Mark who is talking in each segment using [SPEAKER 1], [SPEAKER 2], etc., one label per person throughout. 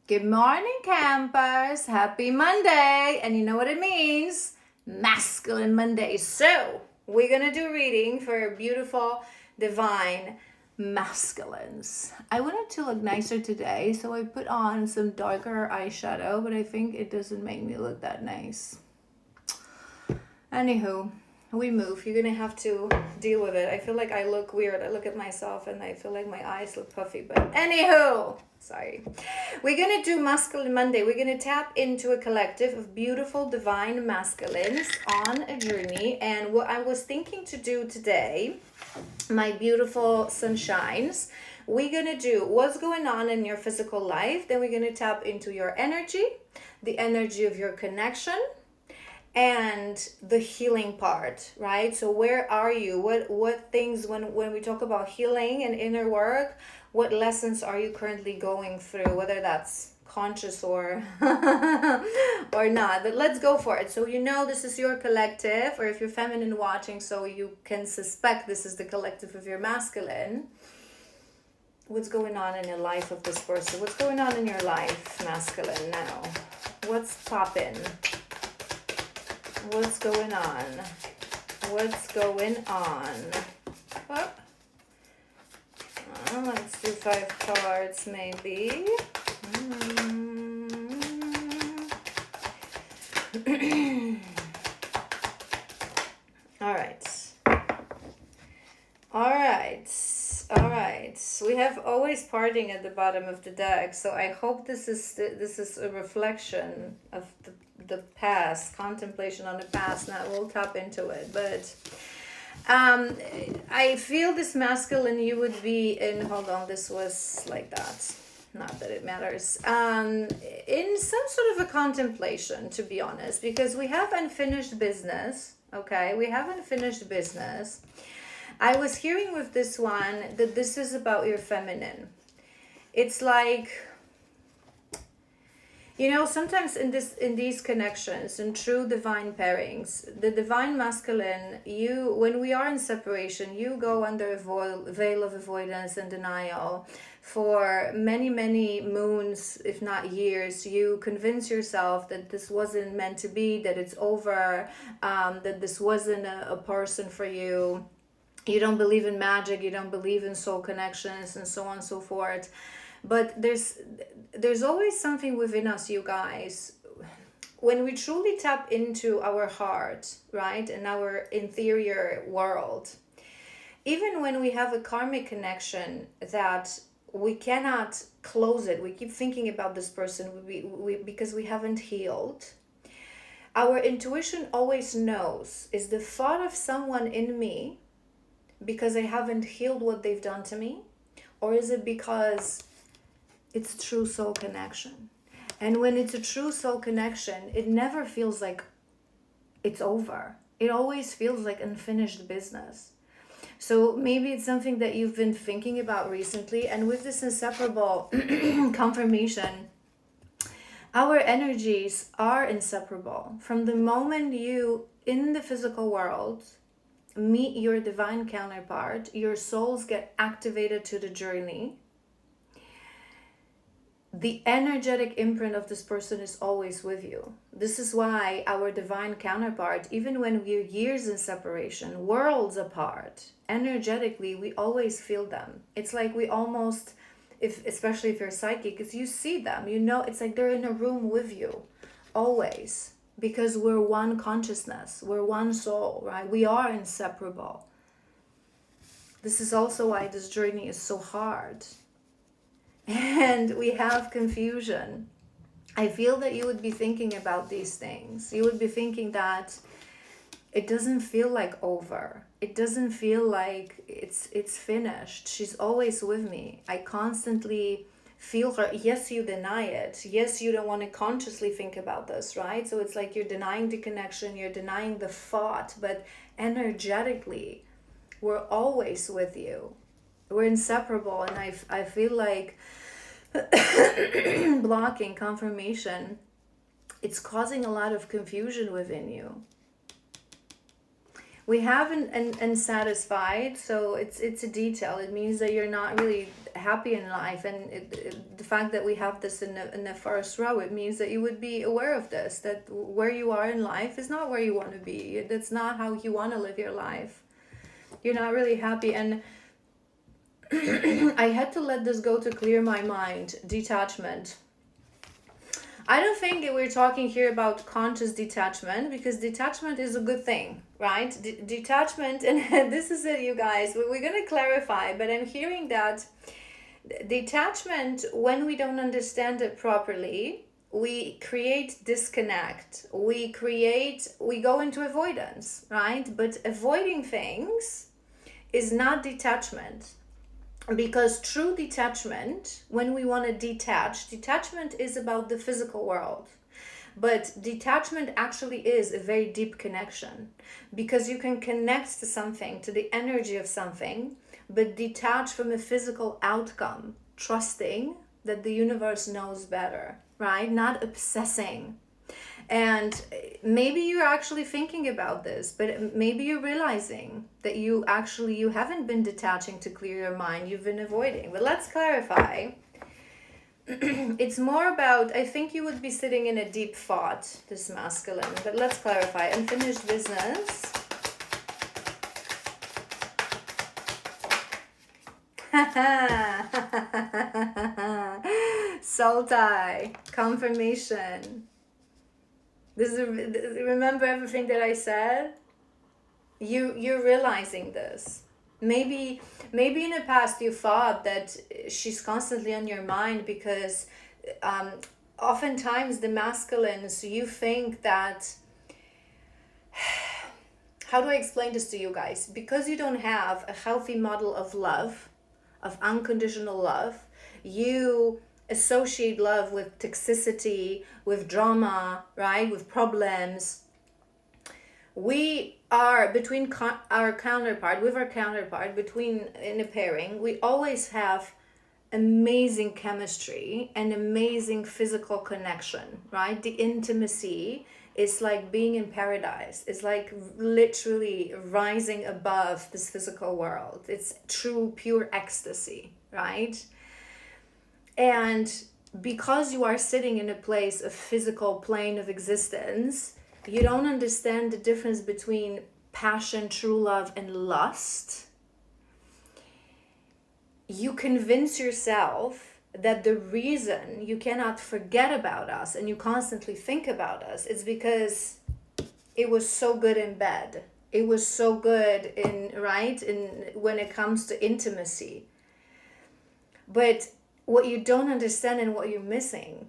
[SPEAKER 1] Good morning, campers. Happy Monday. And you know what it means? Masculine Monday. So, we're going to do reading for beautiful, divine masculines. I wanted to look nicer today, so I put on some darker eyeshadow, but I think it doesn't make me look that nice. Anywho, we move. You're going to have to deal with it. I feel like I look weird. I look at myself and I feel like my eyes look puffy, but anywho. Sorry. We're going to do Masculine Monday. We're going to tap into a collective of beautiful, divine masculines on a journey. And what I was thinking to do today, my beautiful sunshines, we're going to do what's going on in your physical life. Then we're going to tap into your energy, the energy of your connection, and the healing part, right? So where are you? What things, when we talk about healing and inner work, what lessons are you currently going through, whether that's conscious or or not? But let's go for it. So this is your collective, or if you're feminine watching, so you can suspect this is the collective of your masculine. What's going on in the life of this person? What's going on in your life, masculine, now? What's poppin'? What's going on? What's going on? Oh. Let's do 5 cards, maybe. All right. We have always parting at the bottom of the deck, so I hope this is a reflection of the past, contemplation on the past. Now we'll tap into it, but I feel this masculine you would be in, hold on, this was like that, not that it matters, in some sort of a contemplation, to be honest, because we have unfinished business, okay? We have unfinished business. I was hearing with this one that this is about your feminine. It's like, sometimes in these connections and true divine pairings, the divine masculine, when we are in separation, you go under a veil of avoidance and denial for many, many moons, if not years. You convince yourself that this wasn't meant to be, that it's over, that this wasn't a person for you. You don't believe in magic, you don't believe in soul connections, and so on and so forth. But there's always something within us, you guys, when we truly tap into our heart, right, and our interior world, even when we have a karmic connection that we cannot close it, we keep thinking about this person because we haven't healed. Our intuition always knows, is the thought of someone in me because I haven't healed what they've done to me, or is it because it's a true soul connection? And when it's a true soul connection, it never feels like it's over. It always feels like unfinished business. So maybe it's something that you've been thinking about recently, and with this inseparable confirmation, our energies are inseparable. From the moment you, in the physical world, meet your divine counterpart, your souls get activated to the journey. The energetic imprint of this person is always with you. This is why our divine counterpart, even when we're years in separation, worlds apart, energetically, we always feel them. It's like we almost, especially if you're psychic, because you see them, it's like they're in a room with you, always. Because we're one consciousness, we're one soul, right? We are inseparable. This is also why this journey is so hard. And we have confusion. I feel that you would be thinking about these things. You would be thinking that it doesn't feel like over. It doesn't feel like it's finished. She's always with me. I constantly feel her. Yes, you deny it. Yes, you don't want to consciously think about this, right? So it's like you're denying the connection, you're denying the thought, but energetically, we're always with you. We're inseparable, and I feel like blocking confirmation, it's causing a lot of confusion within you. We have unsatisfied, so it's a detail. It means that you're not really happy in life, and the fact that we have this in the first row, it means that you would be aware of this, that where you are in life is not where you want to be. That's not how you want to live your life. You're not really happy. And I had to let this go to clear my mind. Detachment. I don't think that we're talking here about conscious detachment, because detachment is a good thing, right? Detachment, and this is it, you guys. We're going to clarify, but I'm hearing that detachment, when we don't understand it properly, we create disconnect. We go into avoidance, right? But avoiding things is not detachment. Because true detachment, when we want to detachment is about the physical world. But detachment actually is a very deep connection, because you can connect to something, to the energy of something, but detach from a physical outcome, trusting that the universe knows better, right? Not obsessing. And maybe you're actually thinking about this, but maybe you're realizing that you haven't been detaching to clear your mind. You've been avoiding. But let's clarify. It's more about, I think you would be sitting in a deep thought, this masculine. But let's clarify. Unfinished business. Soul tie. Confirmation. Remember everything that I said? You're realizing this. Maybe in the past you thought that she's constantly on your mind, because oftentimes the masculines, you think that, how do I explain this to you guys? Because you don't have a healthy model of love, of unconditional love, you associate love with toxicity, with drama, right? With problems. We are between our counterpart, between in a pairing, we always have amazing chemistry and amazing physical connection, right? The intimacy is like being in paradise. It's like literally rising above this physical world. It's true, pure ecstasy, right? And because you are sitting in a place of physical plane of existence, you don't understand the difference between passion, true love, and lust. You convince yourself that the reason you cannot forget about us and you constantly think about us is because it was so good in bed. It was so good when it comes to intimacy. But what you don't understand and what you're missing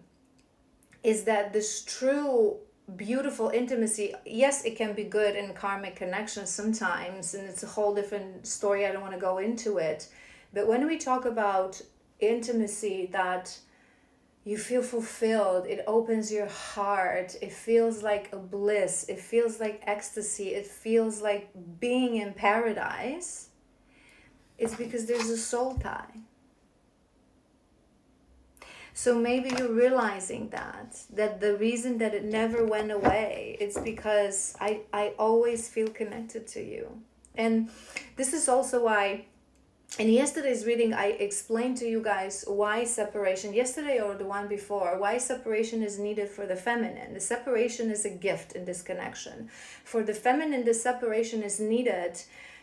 [SPEAKER 1] is that this true, beautiful intimacy, yes, it can be good in karmic connections sometimes, and it's a whole different story. I don't want to go into it. But when we talk about intimacy that you feel fulfilled, it opens your heart, it feels like a bliss, it feels like ecstasy, it feels like being in paradise, it's because there's a soul tie. So maybe you're realizing that the reason that it never went away, it's because I always feel connected to you. And this is also why, in yesterday's reading, I explained to you guys why separation, yesterday or the one before, why separation is needed for the feminine. The separation is a gift in this connection. For the feminine, the separation is needed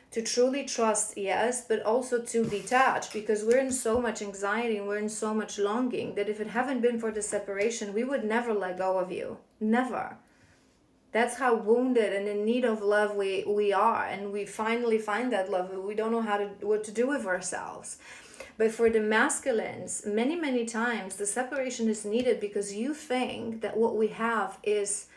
[SPEAKER 1] to truly trust, yes, but also to detach, because we're in so much anxiety and we're in so much longing that if it hadn't been for the separation, we would never let go of you. Never. That's how wounded and in need of love we are, and we finally find that love. We don't know what to do with ourselves. But for the masculines, many times the separation is needed because you think that what we have is,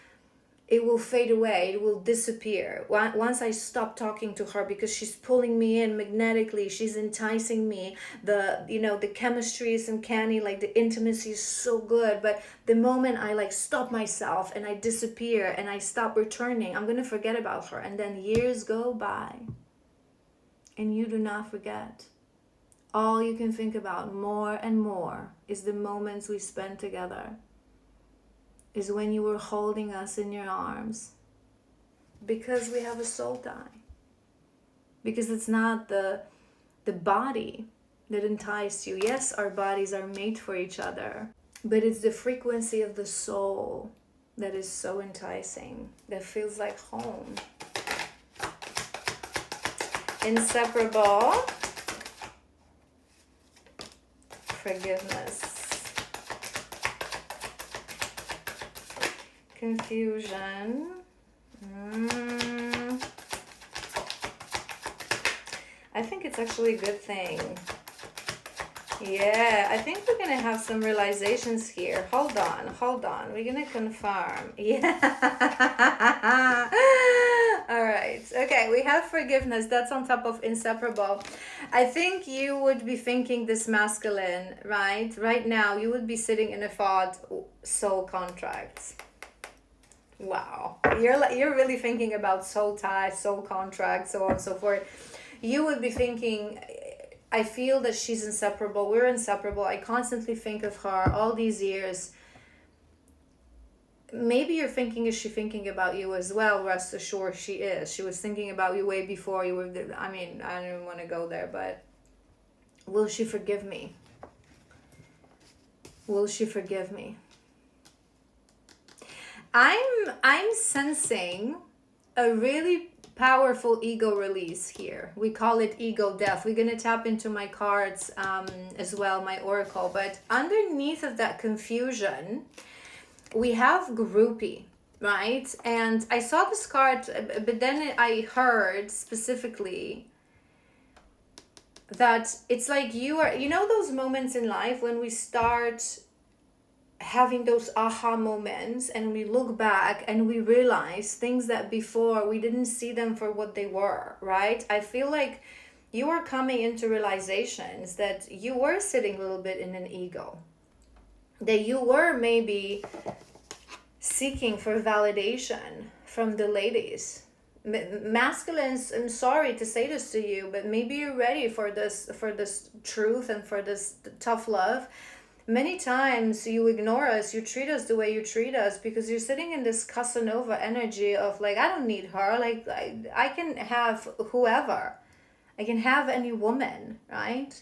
[SPEAKER 1] it will fade away, it will disappear. Once I stop talking to her, because she's pulling me in magnetically, she's enticing me, the chemistry is uncanny, like the intimacy is so good, but the moment I stop myself and I disappear and I stop returning, I'm gonna forget about her. And then years go by and you do not forget. All you can think about more and more is the moments we spent together, is when you were holding us in your arms, because we have a soul tie. Because it's not the body that entice you. Yes, our bodies are made for each other, but it's the frequency of the soul that is so enticing, that feels like home. Inseparable. Forgiveness. Confusion. I think it's actually a good thing. Yeah, I think we're gonna have some realizations here. Hold on. We're gonna confirm. Yeah. All right. Okay, we have forgiveness. That's on top of inseparable. I think you would be thinking this masculine, right? Right now, you would be sitting in a thought, soul contracts. Wow. You're really thinking about soul ties, soul contracts, so on and so forth. You would be thinking, I feel that she's inseparable. We're inseparable. I constantly think of her all these years. Maybe you're thinking, is she thinking about you as well? Rest assured she is. She was thinking about you way before you were there. I mean, I don't even want to go there, but will she forgive me? Will she forgive me? I'm sensing a really powerful ego release here. We call it ego death. We're going to tap into my cards as well, my oracle. But underneath of that confusion, we have groupie, right? And I saw this card, but then I heard specifically that it's like you are, you know, those moments in life when we start having those aha moments and we look back and we realize things that before we didn't see them for what they were, right? I feel like you are coming into realizations that you were sitting a little bit in an ego, that you were maybe seeking for validation from the ladies. Masculines, I'm sorry to say this to you, but maybe you're ready for this truth and for this tough love. Many times you ignore us, you treat us the way you treat us because you're sitting in this Casanova energy of like, I don't need her, like I can have whoever, I can have any woman, right?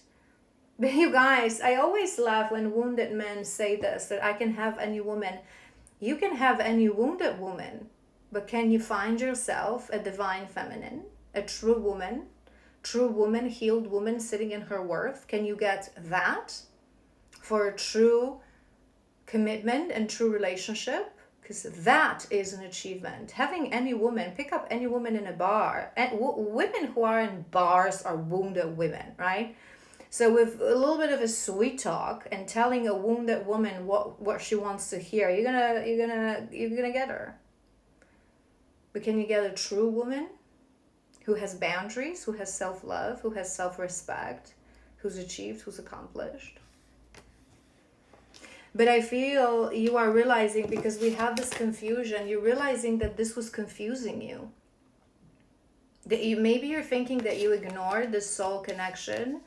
[SPEAKER 1] But you guys, I always laugh when wounded men say this, that I can have any woman. You can have any wounded woman, but can you find yourself a divine feminine, a true woman, healed woman sitting in her worth? Can you get that? For a true commitment and true relationship, because that is an achievement. Having any woman, pick up any woman in a bar, and women who are in bars are wounded women, right? So with a little bit of a sweet talk and telling a wounded woman what she wants to hear, you're gonna get her. But can you get a true woman who has boundaries, who has self-love, who has self-respect, who's achieved, who's accomplished? But I feel you are realizing, because we have this confusion, you're realizing that this was confusing you. That maybe you're thinking that you ignored the soul connection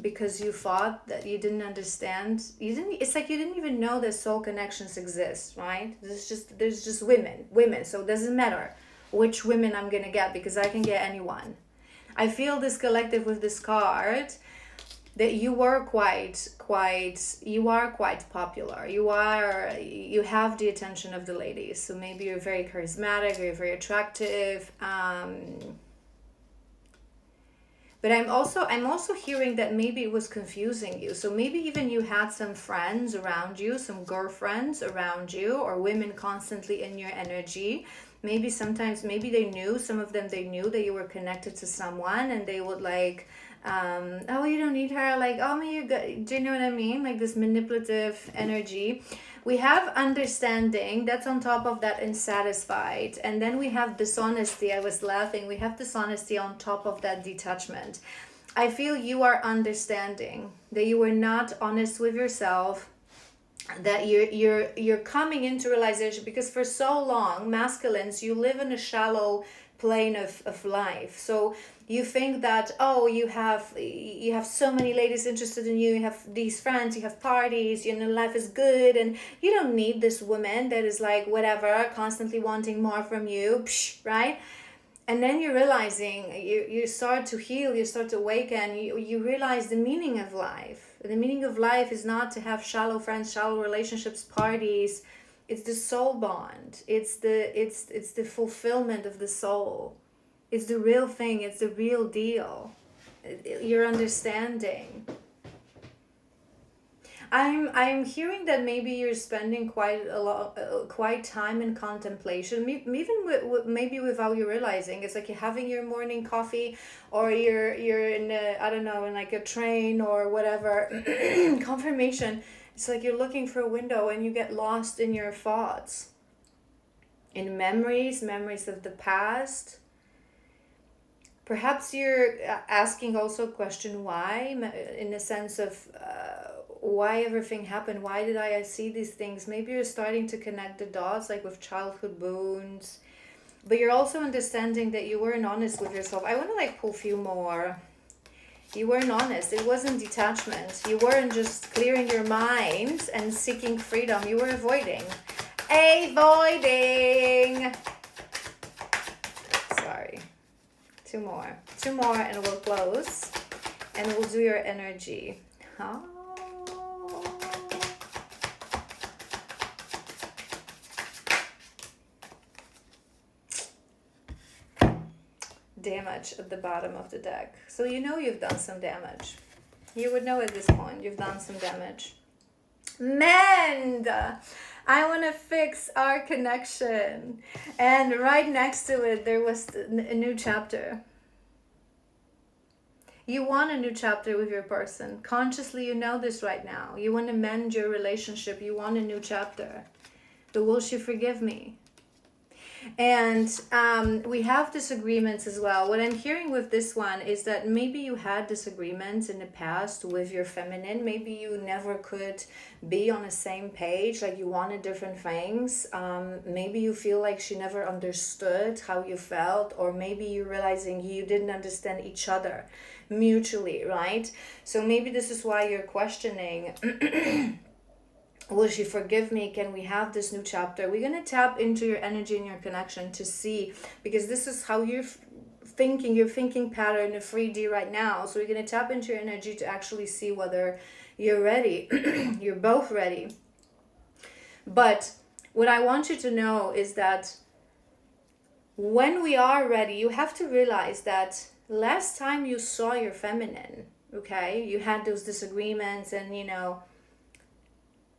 [SPEAKER 1] because you thought that you didn't understand. It's like you didn't even know that soul connections exist, right? There's just women. So it doesn't matter which women I'm gonna get because I can get anyone. I feel this collective with this card, that you are quite popular. You have the attention of the ladies. So maybe you're very charismatic, or you're very attractive. But I'm also hearing that maybe it was confusing you. So maybe even you had some friends around you, some girlfriends around you, or women constantly in your energy. Maybe sometimes, some of them they knew that you were connected to someone, and they would like, oh, you don't need her, like, oh, you got, do you know what I mean? Like this manipulative energy. We have understanding, that's on top of that unsatisfied. And then we have dishonesty. I was laughing. We have dishonesty on top of that detachment. I feel you are understanding that you were not honest with yourself, that you're coming into realization, because for so long, masculines, you live in a shallow plane of life. So you think that, oh, you have so many ladies interested in you, you have these friends, you have parties, life is good, and you don't need this woman that is like whatever, constantly wanting more from you, right? And then you're realizing, you start to heal, you start to awaken, you realize the meaning of life. The meaning of life is not to have shallow friends, shallow relationships, parties. It's the soul bond. It's the fulfillment of the soul. It's the real thing. It's the real deal. Your understanding. I'm hearing that maybe you're spending quite time in contemplation, even maybe without you realizing. It's like you're having your morning coffee, or you're in I don't know, in like a train or whatever. Confirmation. It's like you're looking for a window and you get lost in your thoughts, in memories of the past. Perhaps you're asking also a question why, in the sense of why everything happened. Why did I see these things? Maybe you're starting to connect the dots, like with childhood wounds. But you're also understanding that you weren't honest with yourself. I want to like pull a few more. You weren't honest. It wasn't detachment. You weren't just clearing your mind and seeking freedom. You were avoiding. Sorry. Two more and we'll close. And we'll do your energy. Oh. Damage at the bottom of the deck. So you know you've done some damage. You would know at this point you've done some damage. Mend! I want to fix our connection. And right next to it, there was a new chapter. You want a new chapter with your person. Consciously, you know this right now. You want to mend your relationship. You want a new chapter. But will she forgive me? And we have disagreements as well. What I'm hearing with this one is that maybe you had disagreements in the past with your feminine. Maybe you never could be on the same page, like you wanted different things. Maybe you feel like she never understood how you felt, or maybe you're realizing you didn't understand each other mutually, right? So maybe this is why you're questioning will she forgive me? Can we have this new chapter? We're going to tap into your energy and your connection to see, because this is how you're thinking, your thinking pattern, the 3D right now. So we're going to tap into your energy to actually see whether you're ready. You're both ready. But what I want you to know is that when we are ready, you have to realize that last time you saw your feminine, okay, you had those disagreements and, you know,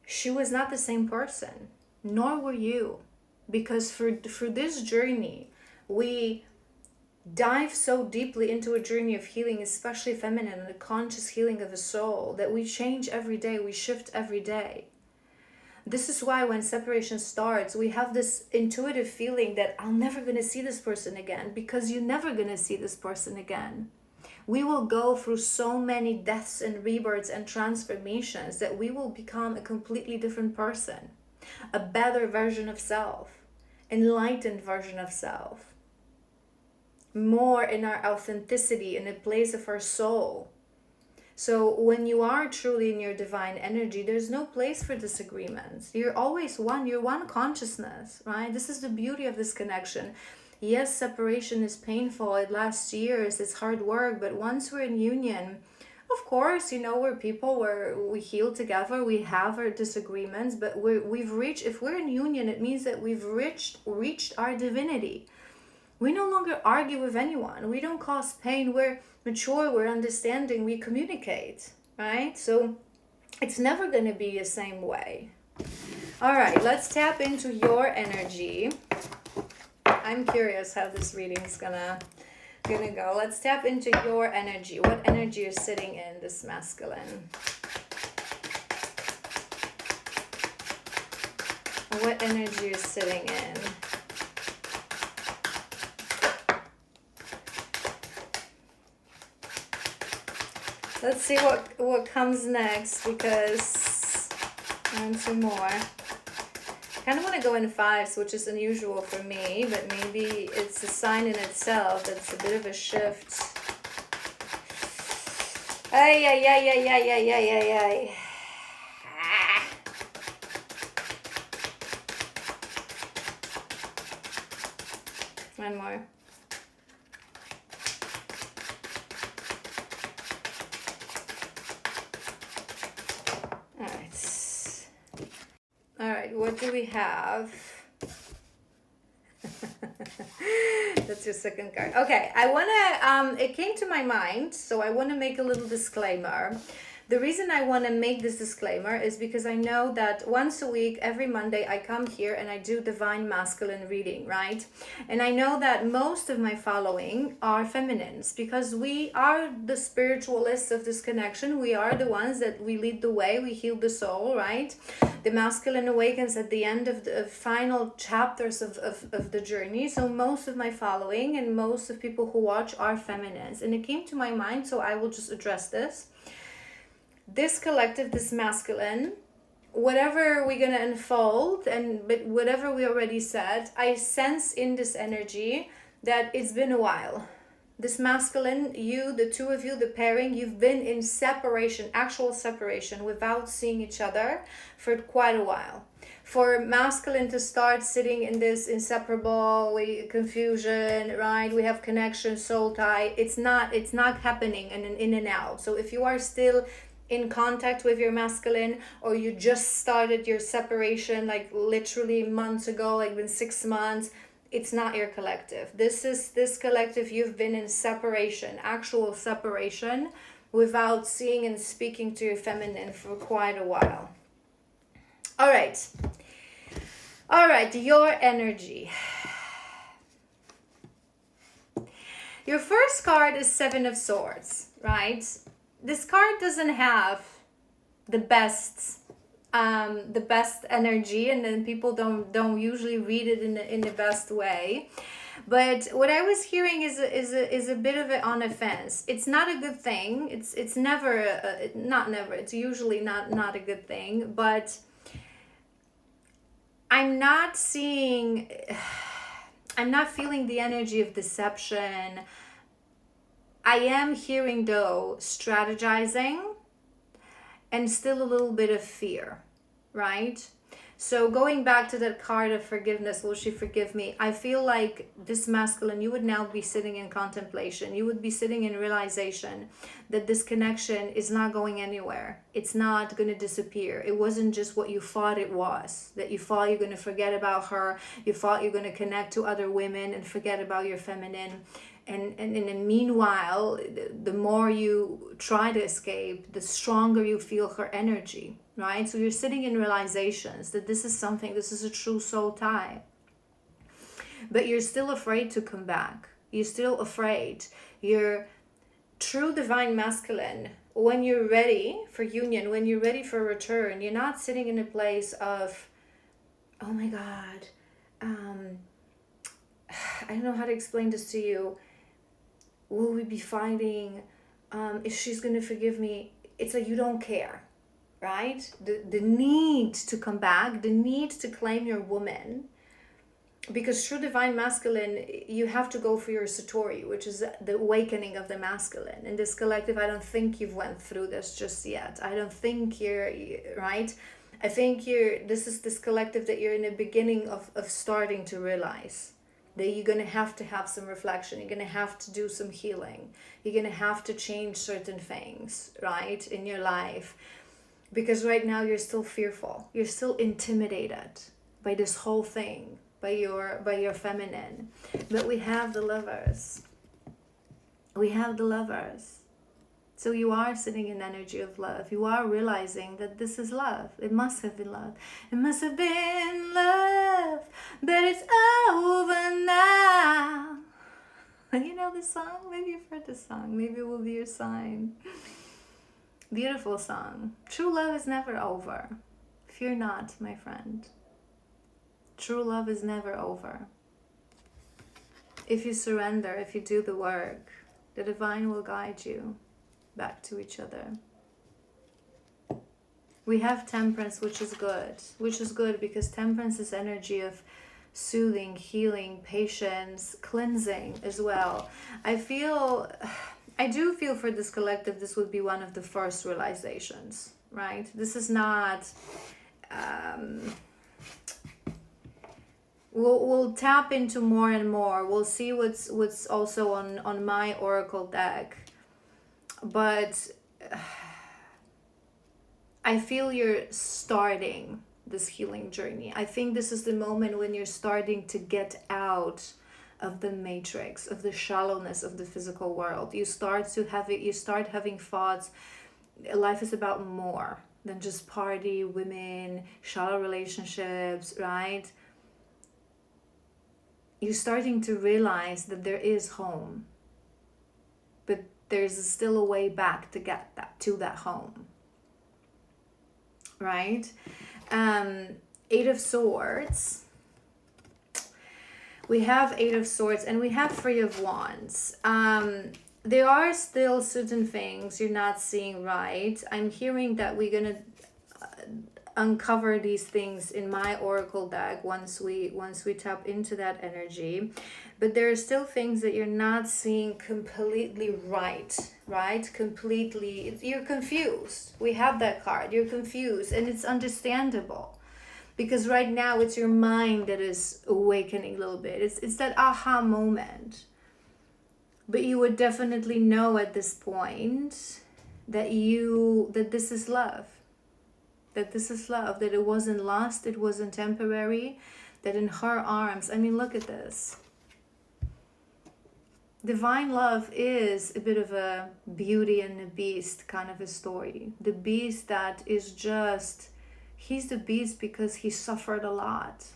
[SPEAKER 1] she was not the same person, nor were you, because through this journey, we dive so deeply into a journey of healing, especially feminine, and the conscious healing of the soul, that we change every day, we shift every day. This is why when separation starts, we have this intuitive feeling that I'm never going to see this person again, because you're never going to see this person again. We will go through so many deaths and rebirths and transformations that we will become a completely different person, a better version of self, enlightened version of self, more in our authenticity, in the place of our soul. So when you are truly in your divine energy, there's no place for disagreements. You're always one. You're one consciousness, right? This is the beauty of this connection. Yes, separation is painful. It lasts years. It's hard work. But once we're in union, of course, you know, we're people where we heal together. We have our disagreements, but we've reached, if we're in union, it means that we've reached our divinity. We no longer argue with anyone. We don't cause pain. We're mature. We're understanding. We communicate, right? So it's never going to be the same way. All right, let's tap into your energy. I'm curious how this reading is gonna go. Let's tap into your energy. What energy you're sitting in, this masculine? What energy you're sitting in? Let's see what comes next, because and some more. I kind of want to go in fives, which is unusual for me, but maybe it's a sign in itself that's a bit of a shift. Ay. One more. right, what do we have? That's your second card. Okay, I want to, it came to my mind, so I want to make a little disclaimer. The reason I want to make this disclaimer is because I know that once a week, every Monday, I come here and I do divine masculine reading, right? And I know that most of my following are feminines because we are the spiritualists of this connection. We are the ones that we lead the way, we heal the soul, right? The masculine awakens at the end of the final chapters of the journey. So most of my following and most of people who watch are feminines. And it came to my mind, so I will just address this. This collective, this masculine, whatever we're gonna unfold, but whatever we already said, I sense in this energy that it's been a while. This masculine, you, the two of you, the pairing, you've been in separation, actual separation, without seeing each other for quite a while. For masculine to start sitting in this inseparable confusion, right? We have connection, soul tie. It's not happening in and out. So if you are still in contact with your masculine, or you just started your separation like literally months ago, like been 6 months, it's not your collective. This collective, you've been in separation, actual separation, without seeing and speaking to your feminine for quite a while. All right, your energy. Your first card is Seven of Swords, right? This card doesn't have the best energy, and then people don't usually read it in the best way. But what I was hearing is a bit of it on offense. It's not a good thing. It's never not never. It's usually not a good thing. But I'm not seeing. I'm not feeling the energy of deception. I am hearing, though, strategizing and still a little bit of fear, right? So going back to that card of forgiveness, will she forgive me? I feel like this masculine, you would now be sitting in contemplation. You would be sitting in realization that this connection is not going anywhere. It's not going to disappear. It wasn't just what you thought it was, that you thought you're going to forget about her. You thought you're going to connect to other women and forget about your feminine. And in the meanwhile, the more you try to escape, the stronger you feel her energy, right? So you're sitting in realizations that this is a true soul tie. But you're still afraid to come back. You're still afraid. Your true divine masculine, when you're ready for union, when you're ready for return, you're not sitting in a place of, oh my God, I don't know how to explain this to you. Will we be fighting? If she's going to forgive me? It's like you don't care, right? The need to come back, the need to claim your woman. Because true divine masculine, you have to go for your satori, which is the awakening of the masculine. In this collective, I don't think you've went through this just yet. I don't think you're, right? I think this collective that you're in the beginning of starting to realize. That you're going to have some reflection. You're going to have to do some healing. You're going to have to change certain things, right, in your life. Because right now you're still fearful. You're still intimidated by this whole thing, by your feminine. But we have the Lovers. We have the Lovers. So you are sitting in energy of love. You are realizing that this is love. It must have been love. It must have been love, but it's over now. You know this song? Maybe you've heard this song. Maybe it will be your sign. Beautiful song. True love is never over. Fear not, my friend. True love is never over. If you surrender, if you do the work, the divine will guide you back to each other. We have Temperance, which is good because Temperance is energy of soothing, healing, patience, cleansing as well. I do feel for this collective, this would be one of the first realizations, right? This is not, we'll tap into more and more. We'll see what's also on my oracle deck. But I feel you're starting this healing journey. I think this is the moment when you're starting to get out of the matrix, of the shallowness of the physical world. You start having thoughts. Life is about more than just party, women, shallow relationships, right? You're starting to realize that there is home, but there's still a way back to get to that home, right? Eight of Swords. We have Eight of Swords and we have Three of Wands. There are still certain things you're not seeing right. I'm hearing that we're gonna uncover these things in my oracle deck once we tap into that energy, but there are still things that you're not seeing completely right? Completely, you're confused. We have that card. You're confused, and it's understandable, because right now it's your mind that is awakening a little bit. It's that aha moment. But you would definitely know at this point that this is love. That this is love, that it wasn't lost, it wasn't temporary, that in her arms, I mean, look at this. Divine love is a bit of a Beauty and the Beast kind of a story. The beast that is just, he's the beast because he suffered a lot.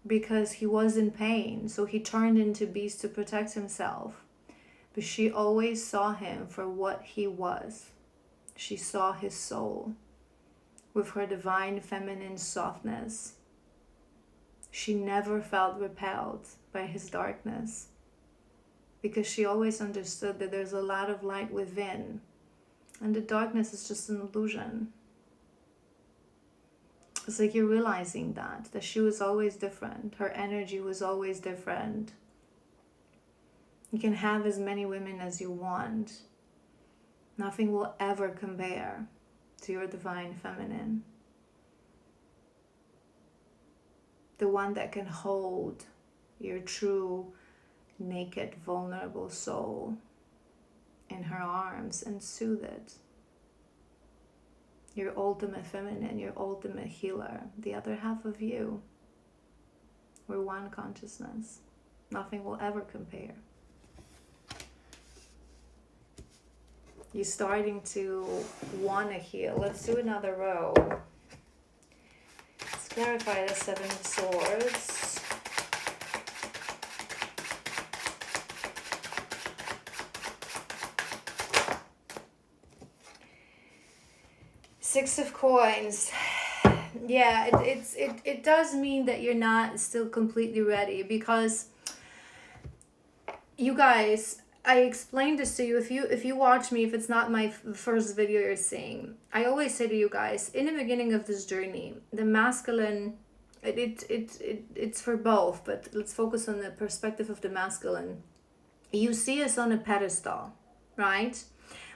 [SPEAKER 1] Because he was in pain, so he turned into beast to protect himself. But she always saw him for what he was. She saw his soul with her divine feminine softness. She never felt repelled by his darkness, because she always understood that there's a lot of light within, and the darkness is just an illusion. It's like you're realizing that she was always different. Her energy was always different. You can have as many women as you want. Nothing will ever compare to your divine feminine. The one that can hold your true, naked, vulnerable soul in her arms and soothe it. Your ultimate feminine, your ultimate healer, the other half of you. We're one consciousness. Nothing will ever compare. You're starting to want to heal. Let's do another row. Let's clarify the Seven of Swords. Six of Coins. Yeah, it does mean that you're not still completely ready, because you guys, I explained this to you. If you watch me, if it's not my first video you're seeing, I always say to you guys, in the beginning of this journey, the masculine, it's for both, but let's focus on the perspective of the masculine. You see us on a pedestal, right?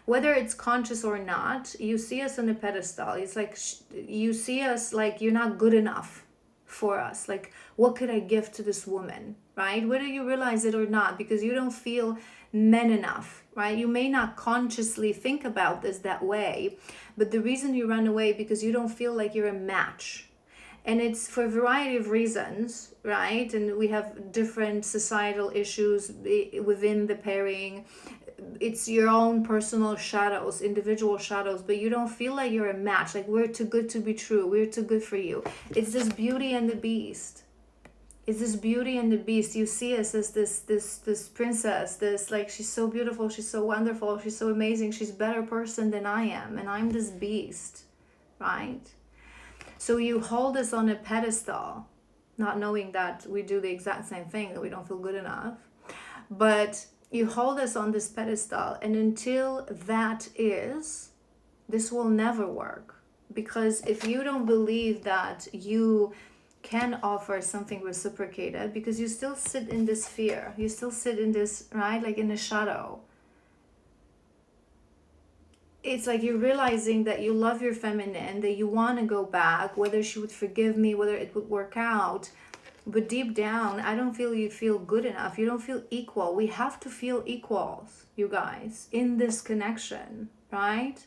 [SPEAKER 1] Whether it's conscious or not, you see us on a pedestal. It's like you see us like you're not good enough for us. Like, what could I give to this woman, right? Whether you realize it or not, because you don't feel men enough, right? You may not consciously think about this that way, but the reason you run away because you don't feel like you're a match. And it's for a variety of reasons, right? And we have different societal issues within the pairing. It's your own personal shadows, individual shadows, but you don't feel like you're a match. Like, we're too good to be true. We're too good for you. It's this Beauty and the Beast. It's this Beauty and the Beast. You see us as this princess, this, like, she's so beautiful, she's so wonderful, she's so amazing, she's a better person than I am, and I'm this beast, right? So you hold us on a pedestal, not knowing that we do the exact same thing, that we don't feel good enough. But you hold us on this pedestal, and until that is, this will never work. Because if you don't believe that you can offer something reciprocated, because you still sit in this fear, you still sit in this, right, like in the shadow. It's like you're realizing that you love your feminine, that you want to go back, whether she would forgive me, whether it would work out. But deep down, I don't feel you feel good enough. You don't feel equal. We have to feel equals, you guys, in this connection, right?